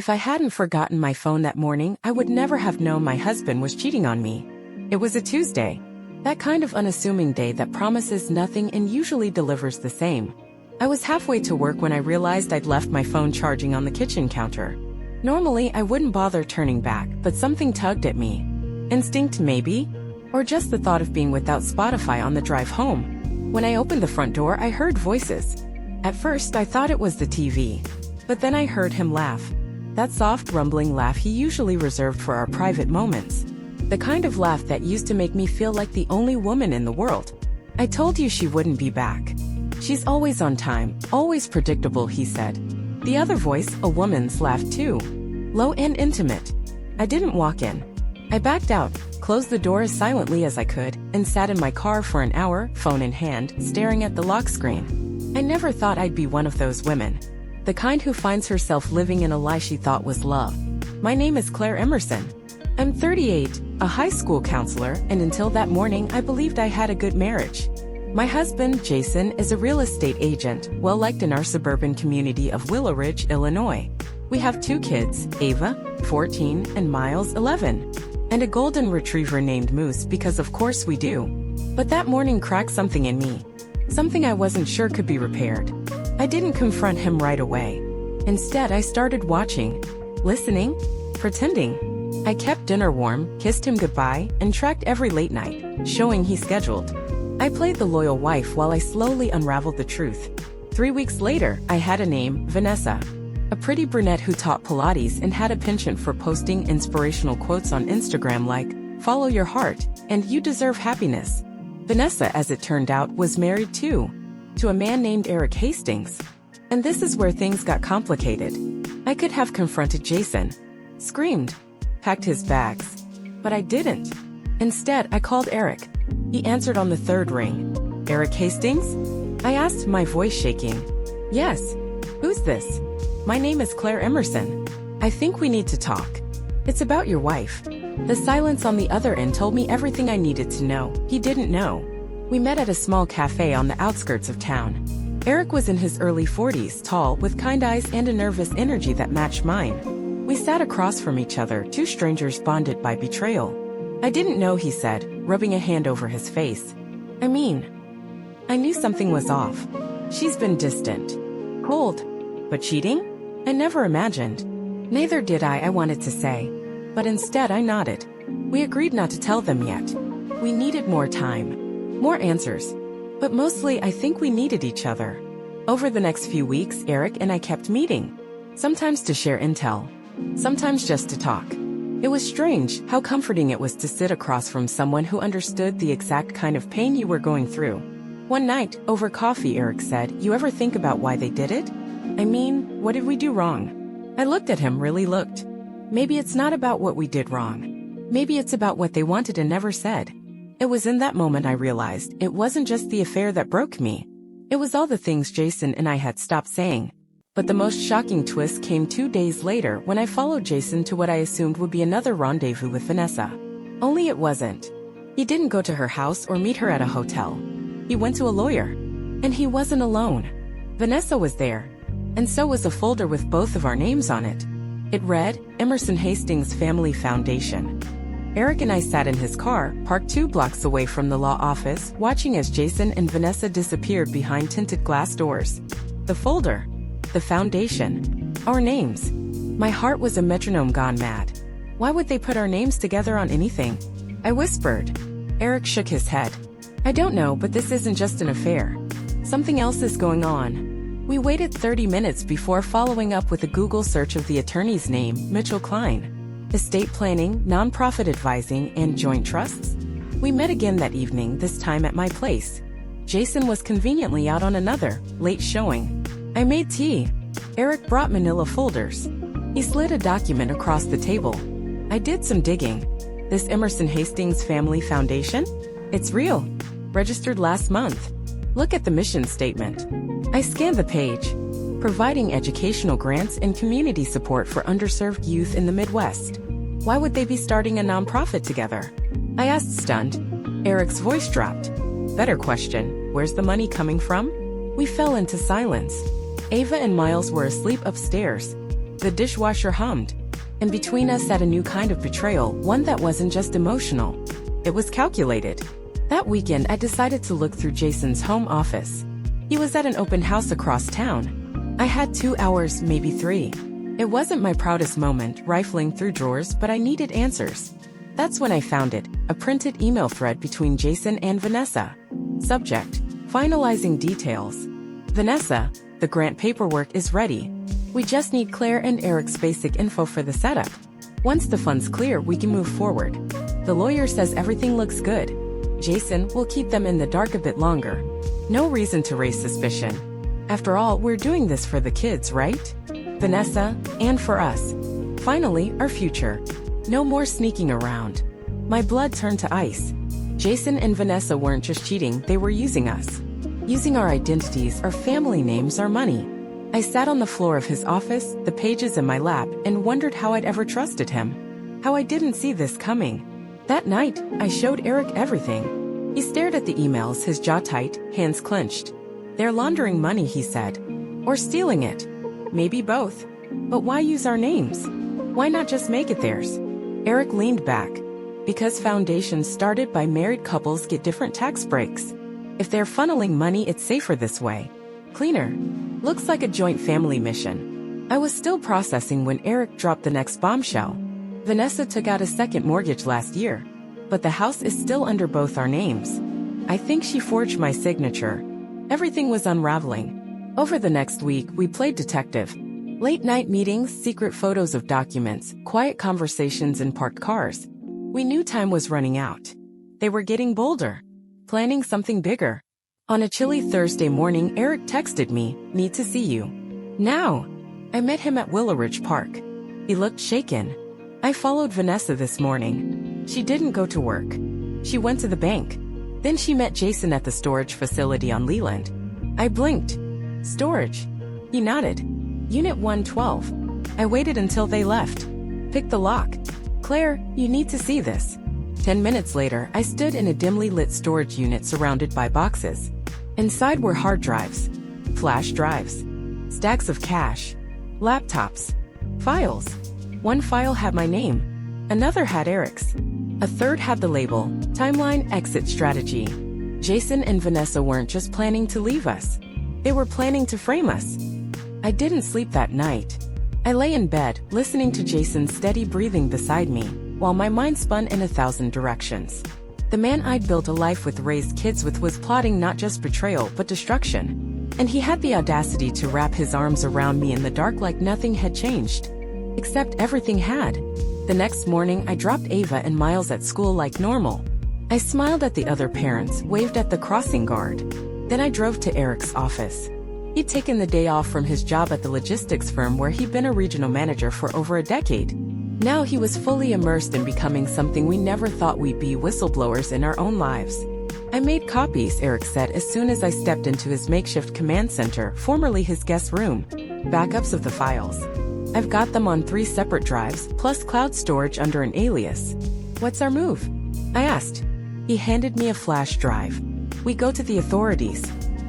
If I hadn't forgotten my phone that morning, I would never have known my husband was cheating on me. It was a Tuesday. That kind of unassuming day that promises nothing and usually delivers the same. I was halfway to work when I realized I'd left my phone charging on the kitchen counter. Normally, I wouldn't bother turning back, but something tugged at me. Instinct maybe? Or just the thought of being without Spotify on the drive home. When I opened the front door, I heard voices. At first, I thought it was the TV. But then I heard him laugh. That soft, rumbling laugh he usually reserved for our private moments. The kind of laugh that used to make me feel like the only woman in the world. I told you she wouldn't be back. She's always on time, always predictable, he said. The other voice, a woman's, laughed too. Low and intimate. I didn't walk in. I backed out, closed the door as silently as I could, and sat in my car for an hour, phone in hand, staring at the lock screen. I never thought I'd be one of those women. The kind who finds herself living in a lie she thought was love. My name is Claire Emerson. I'm 38, a high school counselor, and until that morning I believed I had a good marriage. My husband, Jason, is a real estate agent, well-liked in our suburban community of Willow Ridge, Illinois. We have 2 kids, Ava, 14, and Miles, 11. And a golden retriever named Moose because of course we do. But that morning cracked something in me. Something I wasn't sure could be repaired. I didn't confront him right away. Instead, I started watching, listening, pretending. I kept dinner warm, kissed him goodbye, and tracked every late night, showing he scheduled. I played the loyal wife while I slowly unraveled the truth. 3 weeks later, I had a name, Vanessa. A pretty brunette who taught Pilates and had a penchant for posting inspirational quotes on Instagram like, "Follow your heart, and you deserve happiness." Vanessa, as it turned out, was married too, to a man named Eric Hastings. And this is where things got complicated. I could have confronted Jason, screamed, packed his bags. But I didn't. Instead, I called Eric. He answered on the 3rd ring. "Eric Hastings?" I asked, my voice shaking. "Yes. Who's this?" "My name is Claire Emerson. I think we need to talk. It's about your wife." The silence on the other end told me everything I needed to know. He didn't know. We met at a small cafe on the outskirts of town. Eric was in his early 40s, tall, with kind eyes and a nervous energy that matched mine. We sat across from each other, 2 strangers bonded by betrayal. "I didn't know," he said, rubbing a hand over his face. I knew something was off. She's been distant. Cold. But cheating? I never imagined. Neither did I wanted to say. But instead I nodded. We agreed not to tell them yet. We needed more time. More answers. But mostly I think we needed each other. Over the next few weeks, Eric and I kept meeting. Sometimes to share intel. Sometimes just to talk. It was strange how comforting it was to sit across from someone who understood the exact kind of pain you were going through. One night, over coffee, Eric said, "You ever think about why they did it? What did we do wrong?" I looked at him, really looked. Maybe it's not about what we did wrong. Maybe it's about what they wanted and never said. It was in that moment I realized it wasn't just the affair that broke me. It was all the things Jason and I had stopped saying. But the most shocking twist came 2 days later when I followed Jason to what I assumed would be another rendezvous with Vanessa. Only it wasn't. He didn't go to her house or meet her at a hotel. He went to a lawyer. And he wasn't alone. Vanessa was there. And so was a folder with both of our names on it. It read, Emerson Hastings Family Foundation. Eric and I sat in his car, parked 2 blocks away from the law office, watching as Jason and Vanessa disappeared behind tinted glass doors. The folder. The foundation. Our names. My heart was a metronome gone mad. Why would they put our names together on anything? I whispered. Eric shook his head. I don't know, but this isn't just an affair. Something else is going on. We waited 30 minutes before following up with a Google search of the attorney's name, Mitchell Klein. Estate planning, nonprofit advising, and joint trusts? We met again that evening, this time at my place. Jason was conveniently out on another, late showing. I made tea. Eric brought manila folders. He slid a document across the table. I did some digging. This Emerson Hastings Family Foundation? It's real. Registered last month. Look at the mission statement. I scanned the page. Providing educational grants and community support for underserved youth in the Midwest. Why would they be starting a nonprofit together? I asked, stunned. Eric's voice dropped. Better question, where's the money coming from? We fell into silence. Ava and Miles were asleep upstairs. The dishwasher hummed. And between us sat a new kind of betrayal, one that wasn't just emotional. It was calculated. That weekend, I decided to look through Jason's home office. He was at an open house across town. I had 2 hours, maybe 3. It wasn't my proudest moment, rifling through drawers, but I needed answers. That's when I found it, a printed email thread between Jason and Vanessa. Subject: finalizing details. Vanessa, the grant paperwork is ready. We just need Claire and Eric's basic info for the setup. Once the funds clear, we can move forward. The lawyer says everything looks good. Jason will keep them in the dark a bit longer. No reason to raise suspicion. After all, we're doing this for the kids, right? Vanessa, and for us. Finally, our future. No more sneaking around. My blood turned to ice. Jason and Vanessa weren't just cheating, they were using us. Using our identities, our family names, our money. I sat on the floor of his office, the pages in my lap, and wondered how I'd ever trusted him. How I didn't see this coming. That night, I showed Eric everything. He stared at the emails, his jaw tight, hands clenched. They're laundering money, he said. Or stealing it. Maybe both. But why use our names? Why not just make it theirs? Eric leaned back. Because foundations started by married couples get different tax breaks. If they're funneling money, it's safer this way. Cleaner. Looks like a joint family mission. I was still processing when Eric dropped the next bombshell. Vanessa took out a second mortgage last year. But the house is still under both our names. I think she forged my signature. Everything was unraveling. Over the next week, we played detective. Late-night meetings, secret photos of documents, quiet conversations in parked cars. We knew time was running out. They were getting bolder. Planning something bigger. On a chilly Thursday morning, Eric texted me, "Need to see you." Now. I met him at Willow Ridge Park. He looked shaken. I followed Vanessa this morning. She didn't go to work. She went to the bank. Then she met Jason at the storage facility on Leland. I blinked. Storage. He nodded. Unit 112. I waited until they left. Picked the lock. Claire, you need to see this. 10 minutes later, I stood in a dimly lit storage unit surrounded by boxes. Inside were hard drives, flash drives, stacks of cash, laptops, files. One file had my name. Another had Eric's. A third had the label, Timeline Exit Strategy. Jason and Vanessa weren't just planning to leave us. They were planning to frame us. I didn't sleep that night. I lay in bed, listening to Jason's steady breathing beside me, while my mind spun in 1,000 directions. The man I'd built a life with, raised kids with, was plotting not just betrayal but destruction. And he had the audacity to wrap his arms around me in the dark like nothing had changed. Except everything had. The next morning, I dropped Ava and Miles at school like normal. I smiled at the other parents, waved at the crossing guard. Then I drove to Eric's office. He'd taken the day off from his job at the logistics firm where he'd been a regional manager for over a decade. Now he was fully immersed in becoming something we never thought we'd be, whistleblowers in our own lives. I made copies, Eric said as soon as I stepped into his makeshift command center, formerly his guest room. Backups of the files. I've got them on 3 separate drives, plus cloud storage under an alias. What's our move? I asked. He handed me a flash drive. We go to the authorities.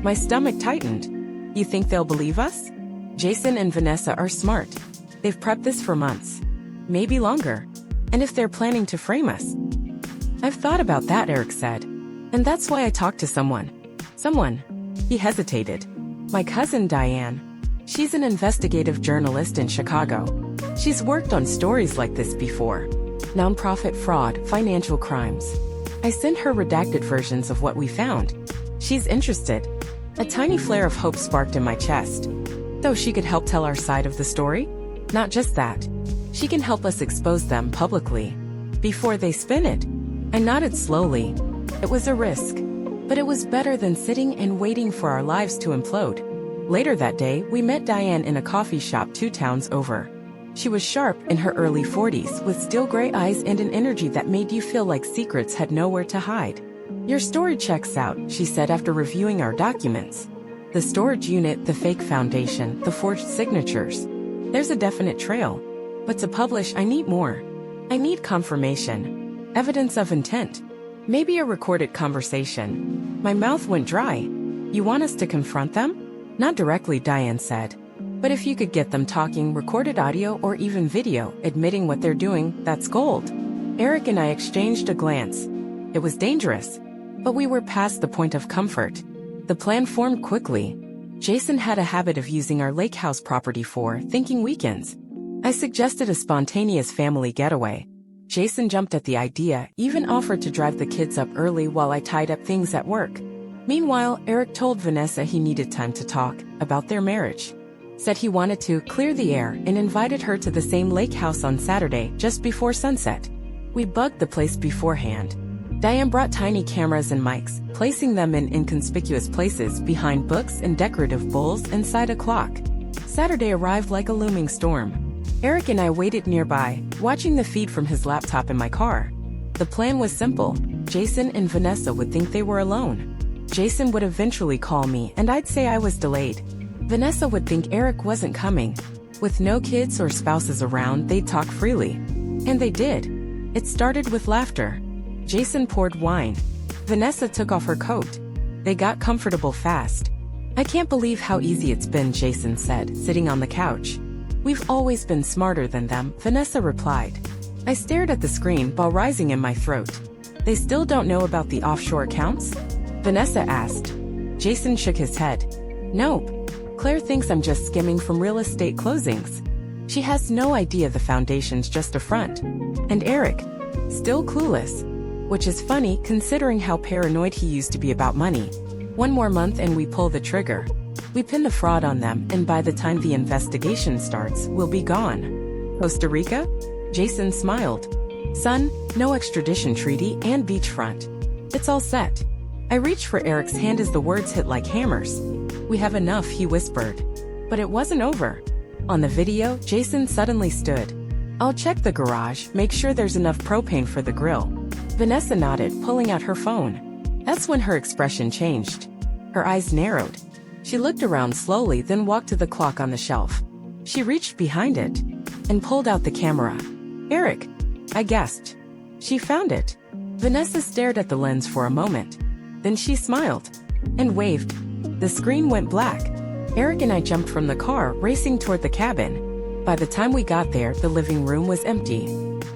My stomach tightened. You think they'll believe us? Jason and Vanessa are smart. They've prepped this for months. Maybe longer. And if they're planning to frame us? I've thought about that, Eric said. And that's why I talked to someone. Someone. He hesitated. My cousin Diane. She's an investigative journalist in Chicago. She's worked on stories like this before. Nonprofit fraud, financial crimes. I sent her redacted versions of what we found. She's interested. A tiny flare of hope sparked in my chest. Though she could help tell our side of the story? Not just that. She can help us expose them publicly. Before they spin it. I nodded slowly. It was a risk. But it was better than sitting and waiting for our lives to implode. Later that day, we met Diane in a coffee shop 2 towns over. She was sharp, in her early 40s, with steel gray eyes and an energy that made you feel like secrets had nowhere to hide. Your story checks out, she said after reviewing our documents. The storage unit, the fake foundation, the forged signatures. There's a definite trail. But to publish, I need more. I need confirmation. Evidence of intent. Maybe a recorded conversation. My mouth went dry. You want us to confront them? Not directly, Diane said. But if you could get them talking, recorded audio or even video, admitting what they're doing, that's gold. Eric and I exchanged a glance. It was dangerous, but we were past the point of comfort. The plan formed quickly. Jason had a habit of using our lake house property for thinking weekends. I suggested a spontaneous family getaway. Jason jumped at the idea, even offered to drive the kids up early while I tied up things at work. Meanwhile, Eric told Vanessa he needed time to talk about their marriage. Said he wanted to clear the air and invited her to the same lake house on Saturday just before sunset. We bugged the place beforehand. Diane brought tiny cameras and mics, placing them in inconspicuous places behind books and decorative bowls inside a clock. Saturday arrived like a looming storm. Eric and I waited nearby, watching the feed from his laptop in my car. The plan was simple. Jason and Vanessa would think they were alone. Jason would eventually call me and I'd say I was delayed. Vanessa would think Eric wasn't coming. With no kids or spouses around, they'd talk freely. And they did. It started with laughter. Jason poured wine. Vanessa took off her coat. They got comfortable fast. "I can't believe how easy it's been," Jason said, sitting on the couch. "We've always been smarter than them," Vanessa replied. I stared at the screen, ball rising in my throat. "They still don't know about the offshore accounts?" Vanessa asked. Jason shook his head. "Nope. Claire thinks I'm just skimming from real estate closings. She has no idea the foundation's just a front." And Eric? Still clueless. Which is funny considering how paranoid he used to be about money. One more month and we pull the trigger. We pin the fraud on them, and by the time the investigation starts, we'll be gone. Costa Rica? Jason smiled. "Son, no extradition treaty and beachfront. It's all set." I reached for Eric's hand as the words hit like hammers. "We have enough," he whispered. But it wasn't over. On the video, Jason suddenly stood. "I'll check the garage, make sure there's enough propane for the grill." Vanessa nodded, pulling out her phone. That's when her expression changed. Her eyes narrowed. She looked around slowly, then walked to the clock on the shelf. She reached behind it and pulled out the camera. "Eric," I gasped. She found it. Vanessa stared at the lens for a moment. Then she smiled and waved. The screen went black. Eric and I jumped from the car, racing toward the cabin. By the time we got there, the living room was empty.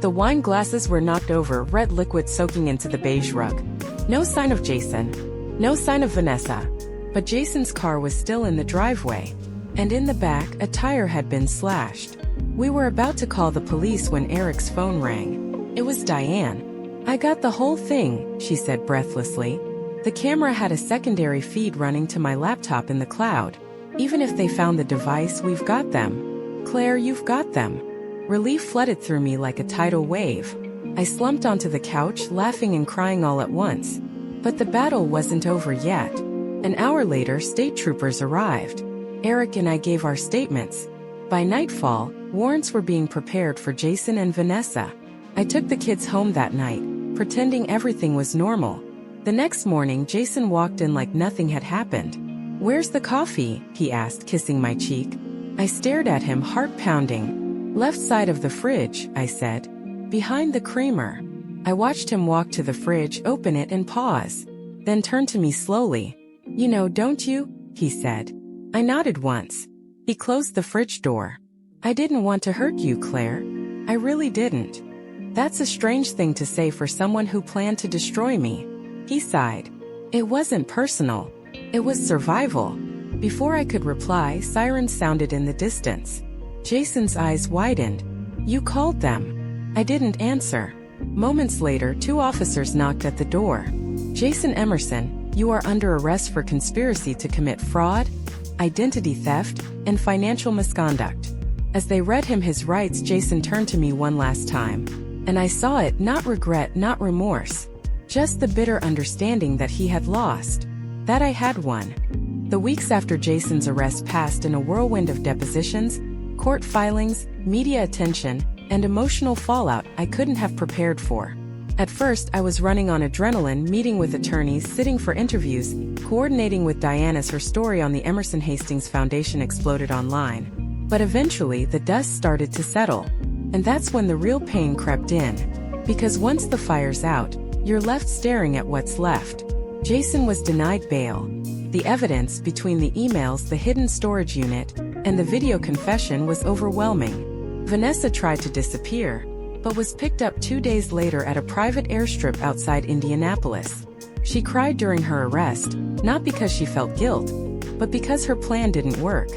The wine glasses were knocked over, red liquid soaking into the beige rug. No sign of Jason. No sign of Vanessa. But Jason's car was still in the driveway. And in the back, a tire had been slashed. We were about to call the police when Eric's phone rang. It was Diane. "I got the whole thing," she said breathlessly. The camera had a secondary feed running to my laptop in the cloud. "Even if they found the device, we've got them. Claire, you've got them." Relief flooded through me like a tidal wave. I slumped onto the couch, laughing and crying all at once. But the battle wasn't over yet. An hour later, state troopers arrived. Eric and I gave our statements. By nightfall, warrants were being prepared for Jason and Vanessa. I took the kids home that night, pretending everything was normal. The next morning, Jason walked in like nothing had happened. "Where's the coffee?" he asked, kissing my cheek. I stared at him, heart pounding. "Left side of the fridge," I said. "Behind the creamer." I watched him walk to the fridge, open it and pause. Then turn to me slowly. "You know, don't you?" he said. I nodded once. He closed the fridge door. "I didn't want to hurt you, Claire. I really didn't." That's a strange thing to say for someone who planned to destroy me. He sighed. "It wasn't personal. It was survival." Before I could reply, sirens sounded in the distance. Jason's eyes widened. "You called them." I didn't answer. Moments later, 2 officers knocked at the door. "Jason Emerson, you are under arrest for conspiracy to commit fraud, identity theft, and financial misconduct." As they read him his rights, Jason turned to me one last time. And I saw it, not regret, not remorse. Just the bitter understanding that he had lost. That I had won. The weeks after Jason's arrest passed in a whirlwind of depositions, court filings, media attention, and emotional fallout I couldn't have prepared for. At first, I was running on adrenaline, meeting with attorneys, sitting for interviews, coordinating with Diane as her story on the Emerson Hastings Foundation exploded online. But eventually, the dust started to settle. And that's when the real pain crept in. Because once the fire's out, you're left staring at what's left. Jason was denied bail. The evidence between the emails, the hidden storage unit, and the video confession was overwhelming. Vanessa tried to disappear, but was picked up 2 days later at a private airstrip outside Indianapolis. She cried during her arrest, not because she felt guilt, but because her plan didn't work.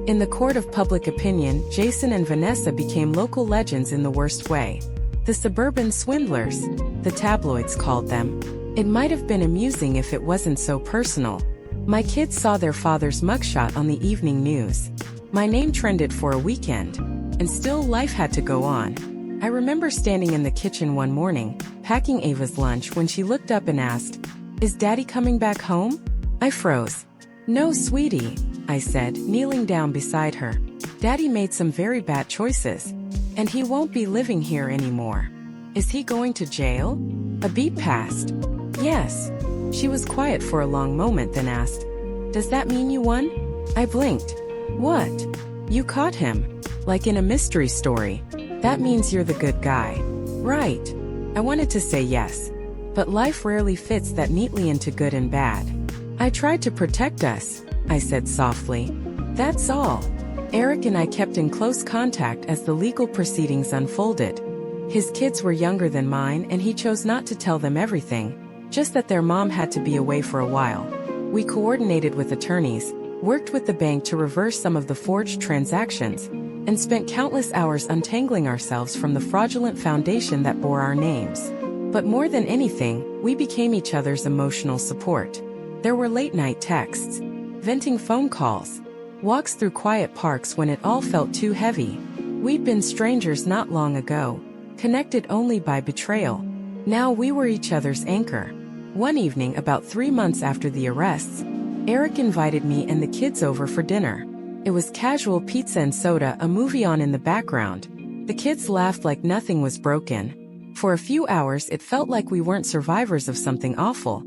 In the court of public opinion, Jason and Vanessa became local legends in the worst way. The suburban swindlers, the tabloids called them. It might have been amusing if it wasn't so personal. My kids saw their father's mugshot on the evening news. My name trended for a weekend, and still life had to go on. I remember standing in the kitchen one morning, packing Ava's lunch when she looked up and asked, "Is Daddy coming back home?" I froze. "No, sweetie," I said, kneeling down beside her. "Daddy made some very bad choices, and he won't be living here anymore." "Is he going to jail?" A beat passed. "Yes." She was quiet for a long moment, then asked, "Does that mean you won?" I blinked. "What?" "You caught him. Like in a mystery story. That means you're the good guy." "Right." I wanted to say yes, but life rarely fits that neatly into good and bad. "I tried to protect us," I said softly. "That's all." Eric and I kept in close contact as the legal proceedings unfolded. His kids were younger than mine, and he chose not to tell them everything, just that their mom had to be away for a while. We coordinated with attorneys, worked with the bank to reverse some of the forged transactions, and spent countless hours untangling ourselves from the fraudulent foundation that bore our names. But more than anything, we became each other's emotional support. There were late-night texts, venting phone calls, walks through quiet parks when it all felt too heavy. We'd been strangers not long ago, connected only by betrayal. Now we were each other's anchor. One evening, about 3 months after the arrests, Eric invited me and the kids over for dinner. It was casual pizza and soda, a movie on in the background. The kids laughed like nothing was broken. For a few hours it felt like we weren't survivors of something awful,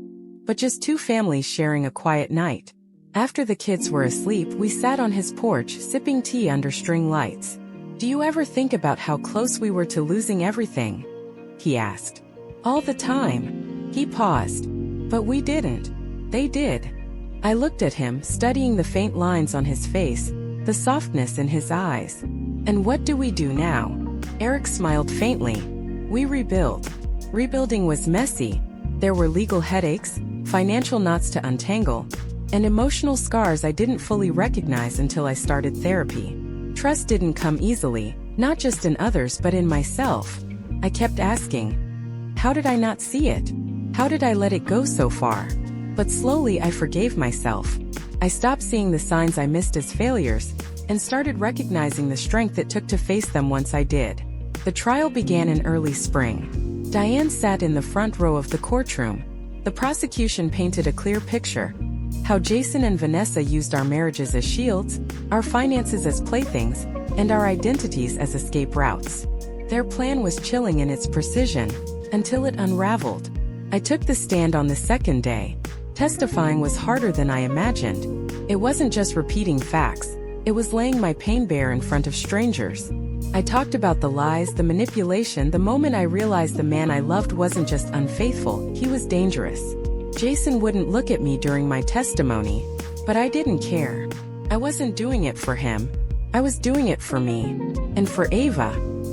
but just two families sharing a quiet night. After the kids were asleep, we sat on his porch, sipping tea under string lights. "Do you ever think about how close we were to losing everything?" he asked. "All the time." He paused. "But we didn't. They did." I looked at him, studying the faint lines on his face, the softness in his eyes. "And what do we do now?" Eric smiled faintly. "We rebuild." Rebuilding was messy. There were legal headaches, financial knots to untangle, and emotional scars I didn't fully recognize until I started therapy. Trust didn't come easily, not just in others but in myself. I kept asking, how did I not see it? How did I let it go so far? But slowly I forgave myself. I stopped seeing the signs I missed as failures, and started recognizing the strength it took to face them once I did. The trial began in early spring. Diane sat in the front row of the courtroom. The prosecution painted a clear picture. How Jason and Vanessa used our marriages as shields, our finances as playthings, and our identities as escape routes. Their plan was chilling in its precision, until it unraveled. I took the stand on the second day. Testifying was harder than I imagined. It wasn't just repeating facts, it was laying my pain bare in front of strangers. I talked about the lies, the manipulation, the moment I realized the man I loved wasn't just unfaithful, he was dangerous. Jason wouldn't look at me during my testimony, but I didn't care. I wasn't doing it for him. I was doing it for me, and for Ava,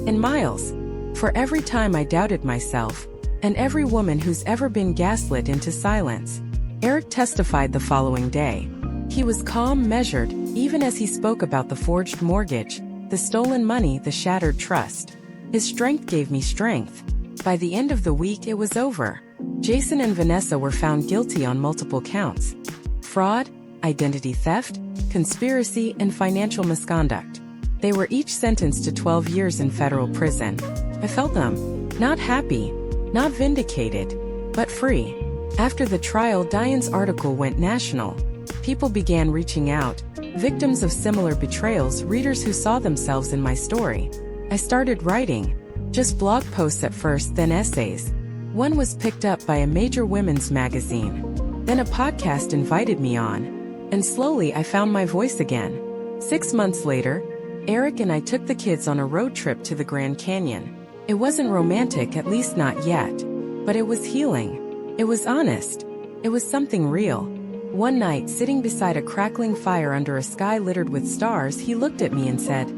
and Miles, for every time I doubted myself, and every woman who's ever been gaslit into silence. Eric testified the following day. He was calm, measured, even as he spoke about the forged mortgage, the stolen money, the shattered trust. His strength gave me strength. By the end of the week, it was over. Jason and Vanessa were found guilty on multiple counts: fraud, identity theft, conspiracy, and financial misconduct. They were each sentenced to 12 years in federal prison. I felt numb, not happy, not vindicated, but free. After the trial, Diane's article went national. People began reaching out, victims of similar betrayals, readers who saw themselves in my story. I started writing, just blog posts at first, then essays. One was picked up by a major women's magazine. Then a podcast invited me on, and slowly I found my voice again. 6 months later, Eric and I took the kids on a road trip to the Grand Canyon. It wasn't romantic, at least not yet, but it was healing. It was honest. It was something real. One night, sitting beside a crackling fire under a sky littered with stars, he looked at me and said,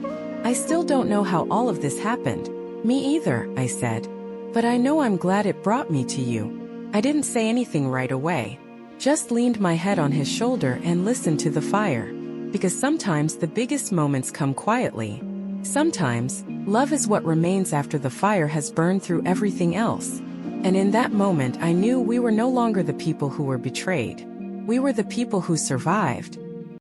"I still don't know how all of this happened." "Me either," I said. "But I know I'm glad it brought me to you." I didn't say anything right away. Just leaned my head on his shoulder and listened to the fire. Because sometimes the biggest moments come quietly. Sometimes, love is what remains after the fire has burned through everything else. And in that moment I knew we were no longer the people who were betrayed. We were the people who survived.